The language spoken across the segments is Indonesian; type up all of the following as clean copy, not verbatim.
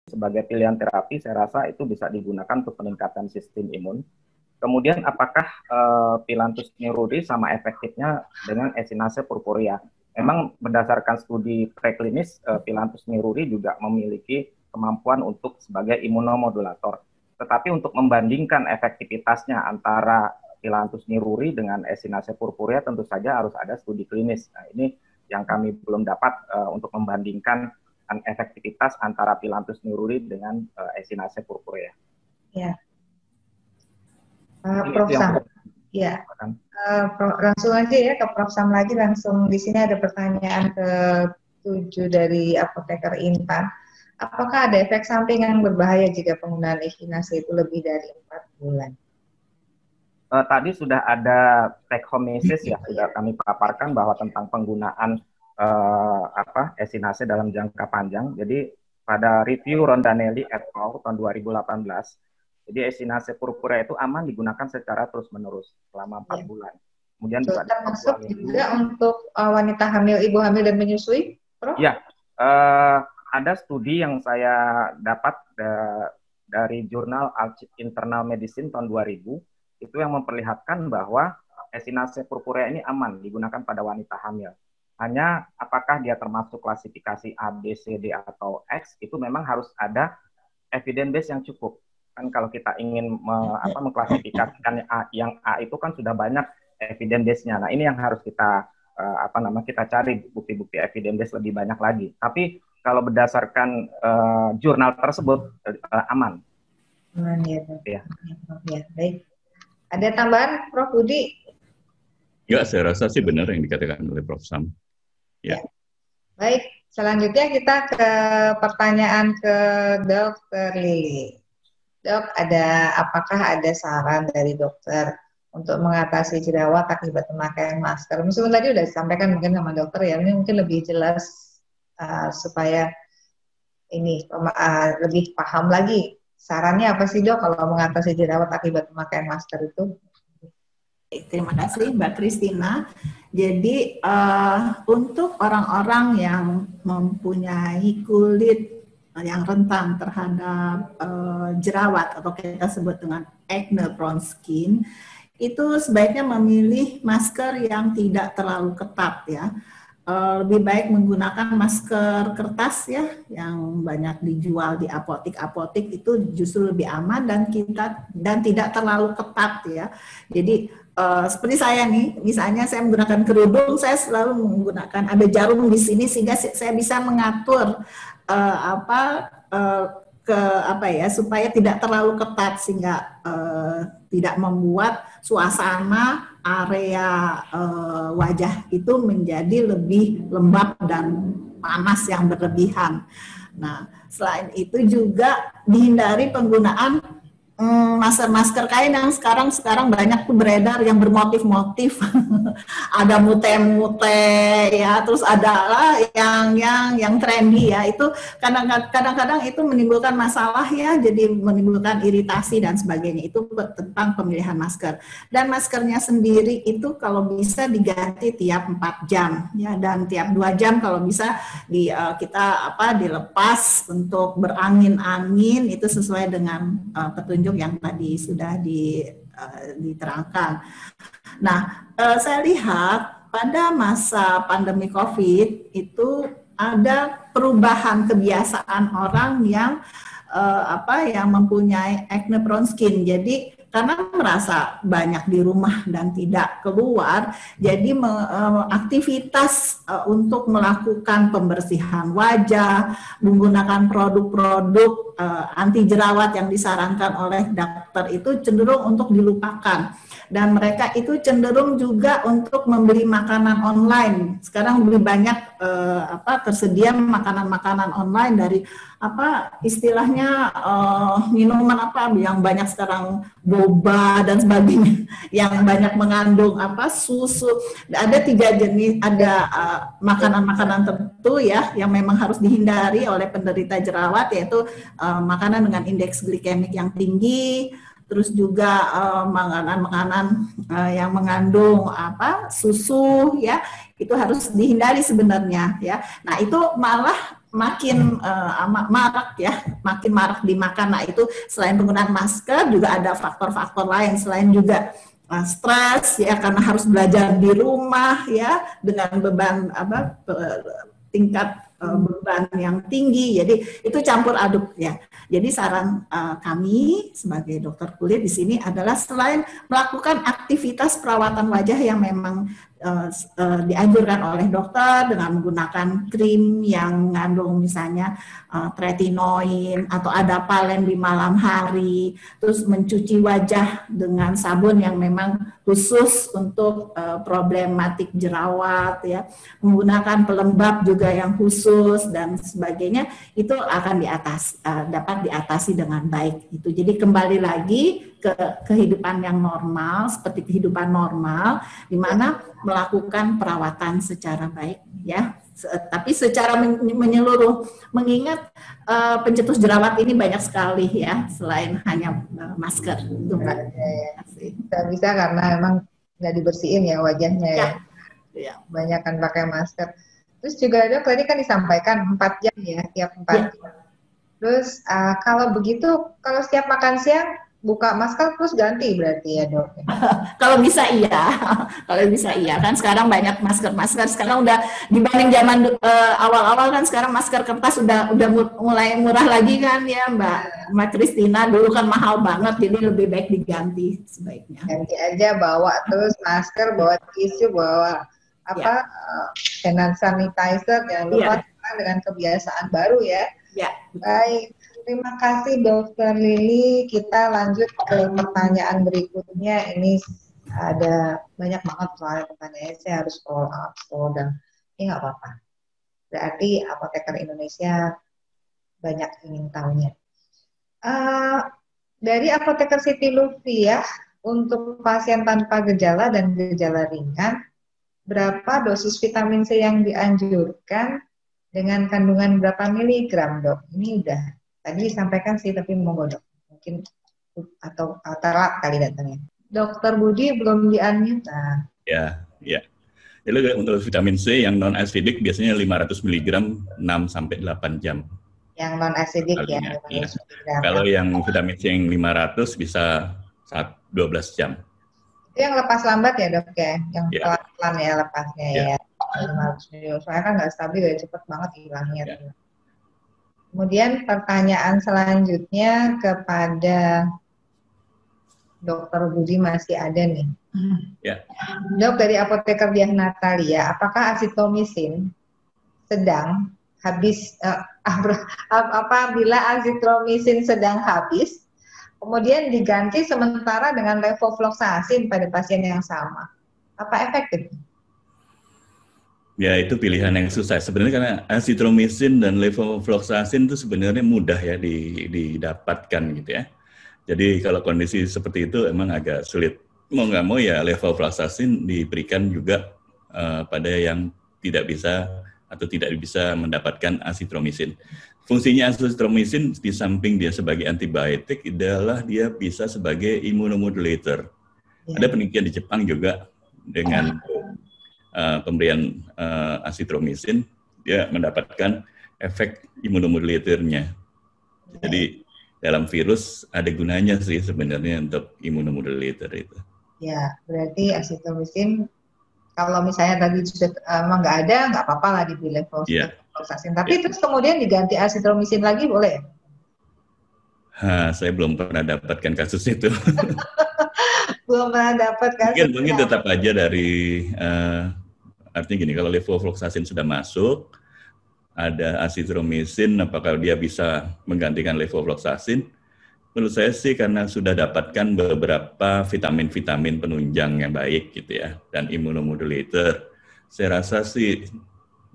sebagai pilihan terapi, saya rasa itu bisa digunakan untuk peningkatan sistem imun. Kemudian apakah Phyllanthus niruri sama efektifnya dengan Echinacea purpurea? Memang berdasarkan studi preklinis, Phyllanthus niruri juga memiliki kemampuan untuk sebagai imunomodulator. Tetapi untuk membandingkan efektivitasnya antara Phyllanthus niruri dengan Echinacea purpurea tentu saja harus ada studi klinis. Nah, ini yang kami belum dapat untuk membandingkan efektivitas antara Phyllanthus niruri dengan Echinacea purpurea. Ya, Prof. Sam. Ya, langsung aja ya ke Prof. Sam lagi. Langsung di sini ada pertanyaan ke-7 dari apoteker Intan. Apakah ada efek samping yang berbahaya jika penggunaan Echinacea itu lebih dari 4 bulan? Tadi sudah ada take home message ya, sudah kami paparkan bahwa tentang penggunaan Echinacea dalam jangka panjang. Jadi pada review Rondanelli et al. Tahun 2018, jadi Echinacea purpurea itu aman digunakan secara terus-menerus selama 4 bulan. Kemudian juga termasuk juga untuk wanita hamil, ibu hamil dan menyusui, Prof? Ya, ada studi yang saya dapat dari jurnal Internal Medicine tahun 2000, itu yang memperlihatkan bahwa Echinacea purpurea ini aman digunakan pada wanita hamil. Hanya apakah dia termasuk klasifikasi A, B, C, D, atau X, itu memang harus ada evidence base yang cukup. Kan kalau kita ingin mengklasifikasikan yang A itu kan sudah banyak evidence base-nya. Nah, ini yang harus kita kita cari bukti-bukti evidence base lebih banyak lagi. Tapi kalau berdasarkan jurnal tersebut aman. Aman ya, ya. Baik. Ada tambahan, Prof. Budi? Ya, saya rasa sih benar yang dikatakan oleh Prof. Sam. Ya. Baik, selanjutnya kita ke pertanyaan ke Dr. Lili. Dok, apakah ada saran dari dokter untuk mengatasi jerawat akibat pemakaian masker? Meskipun tadi sudah disampaikan mungkin sama dokter ya, ini mungkin lebih jelas supaya ini lebih paham lagi. Sarannya apa sih, Dok, kalau mengatasi jerawat akibat pemakaian masker itu? Terima kasih Mbak Christina. Jadi untuk orang-orang yang mempunyai kulit yang rentan terhadap jerawat atau kita sebut dengan acne prone skin, itu sebaiknya memilih masker yang tidak terlalu ketat ya. Lebih baik menggunakan masker kertas ya, yang banyak dijual di apotik-apotik, itu justru lebih aman dan tidak terlalu ketat ya. Jadi seperti saya nih, misalnya saya menggunakan kerudung, saya selalu menggunakan ada jarum di sini sehingga saya bisa mengatur supaya tidak terlalu ketat sehingga tidak membuat suasana area wajah itu menjadi lebih lembab dan panas yang berlebihan. Nah, selain itu juga dihindari penggunaan masker kain yang sekarang banyak tuh beredar yang bermotif-motif, ada mute-mute ya, terus ada lah yang trendy ya, itu kadang-kadang itu menimbulkan masalah ya, jadi menimbulkan iritasi dan sebagainya. Itu tentang pemilihan masker. Dan maskernya sendiri itu kalau bisa diganti tiap 4 jam ya, dan tiap 2 jam kalau bisa kita dilepas untuk berangin-angin, itu sesuai dengan petunjuk yang tadi sudah diterangkan. Nah, saya lihat pada masa pandemi COVID itu ada perubahan kebiasaan orang yang mempunyai acne prone skin. Jadi karena merasa banyak di rumah dan tidak keluar, jadi aktivitas untuk melakukan pembersihan wajah, menggunakan produk-produk anti jerawat yang disarankan oleh dokter itu cenderung untuk dilupakan. Dan mereka itu cenderung juga untuk membeli makanan online. Sekarang lebih banyak tersedia makanan-makanan online dari istilahnya minuman yang banyak sekarang, boba dan sebagainya, yang banyak mengandung susu. Ada 3 jenis, ada makanan-makanan tertentu ya yang memang harus dihindari oleh penderita jerawat, yaitu makanan dengan indeks glikemik yang tinggi, terus juga makanan-makanan yang mengandung susu ya, itu harus dihindari sebenarnya ya. Nah, itu malah makin marak ya, makin marak dimakan. Nah itu selain penggunaan masker juga ada faktor-faktor lain selain juga stres ya karena harus belajar di rumah ya dengan beban tingkat beban yang tinggi, jadi itu campur aduk ya. Jadi saran kami sebagai dokter kulit di sini adalah selain melakukan aktivitas perawatan wajah yang memang dianjurkan oleh dokter dengan menggunakan krim yang mengandung misalnya tretinoin atau adapalene di malam hari, terus mencuci wajah dengan sabun yang memang khusus untuk problematik jerawat ya, menggunakan pelembab juga yang khusus dan sebagainya, itu akan dapat diatasi dengan baik itu. Jadi kembali lagi ke kehidupan yang normal, seperti kehidupan normal di mana melakukan perawatan secara baik ya, tapi secara menyeluruh, mengingat pencetus jerawat ini banyak sekali ya selain hanya masker itu bisa karena memang nggak dibersihin ya wajahnya ya. Banyak kan pakai masker. Terus juga Dok tadi kan disampaikan 4 jam ya, tiap 4 jam. Terus kalau begitu, kalau setiap makan siang buka masker terus ganti berarti ya Dok? Kalau bisa iya, kalau bisa iya, kan sekarang banyak masker sekarang udah dibanding zaman awal-awal kan sekarang masker kertas udah mulai murah lagi kan ya Mbak Kristina, dulu kan mahal banget jadi lebih baik diganti sebaiknya. Ganti aja, bawa terus masker, bawa tisu, bawa hand sanitizer, jangan lupa dengan kebiasaan baru ya. Baik. Terima kasih Dokter Lily. Kita lanjut ke pertanyaan berikutnya. Ini ada banyak banget soal pertanyaan. Saya harus scroll down. Ini nggak apa-apa. Berarti apoteker Indonesia banyak ingin tahunya. Dari apoteker Siti Lutfiah, untuk pasien tanpa gejala dan gejala ringan, berapa dosis vitamin C yang dianjurkan dengan kandungan berapa miligram, Dok? Ini udah tadi disampaikan sih, tapi monggo Dok, mungkin atau telat kali datangnya. Dokter Budi belum di-unmute. Ya. Jadi untuk vitamin C yang non acidic biasanya 500 mg 6-8 jam. Yang non acidic ya. Kalau yang vitamin C yang 500 bisa 12 jam. Itu yang lepas lambat ya Dok ya, yang pelan-pelan ya lepasnya ya. 500 mg. Soalnya kan nggak stabil ya, cepet banget hilangnya. Kemudian pertanyaan selanjutnya kepada Dokter Budi masih ada nih. Dok, dari apoteker Diah Natalia, apakah azitromisin sedang habis, apabila azitromisin sedang habis, kemudian diganti sementara dengan levofloxacin pada pasien yang sama, apa efektif? Ya, itu pilihan yang susah. Sebenarnya karena azitromisin dan levofloxacin itu sebenarnya mudah ya didapatkan gitu ya. Jadi kalau kondisi seperti itu emang agak sulit. Mau nggak mau ya levofloxacin diberikan juga pada yang tidak bisa atau tidak bisa mendapatkan azitromisin. Fungsinya azitromisin di samping dia sebagai antibiotik adalah dia bisa sebagai immunomodulator. Ada penelitian di Jepang juga dengan pemberian azitromisin, dia mendapatkan efek imunomodulatornya. Jadi dalam virus ada gunanya sih sebenarnya untuk imunomodulator itu. Ya, berarti azitromisin kalau misalnya tadi sudah emang nggak ada, nggak apa-apa lah dibeli levofloxacin. Tapi terus kemudian diganti azitromisin lagi boleh? Saya belum pernah dapatkan kasus itu. Belum pernah dapat kasus. Mungkin tetap aja dari artinya gini, kalau levofloxacin sudah masuk, ada azitromisin, apakah dia bisa menggantikan levofloxacin? Menurut saya sih karena sudah dapatkan beberapa vitamin-vitamin penunjang yang baik gitu ya, dan immunomodulator, saya rasa sih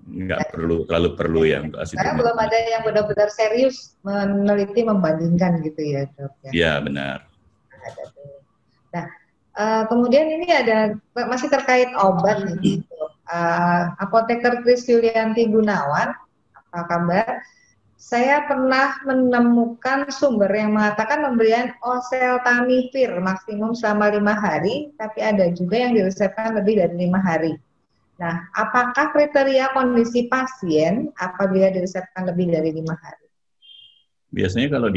nggak terlalu perlu ya untuk azitromisin. Karena belum ada yang benar-benar serius meneliti membandingkan gitu ya Dok? Ya benar. Nah, kemudian ini ada masih terkait obat nih. Apoteker Kris Yulianti Gunawan, apa kabar? Saya pernah menemukan sumber yang mengatakan pemberian oseltamivir maksimum selama 5 hari, tapi ada juga yang diresepkan lebih dari 5 hari. Nah, apakah kriteria kondisi pasien apabila diresepkan lebih dari 5 hari? Biasanya kalau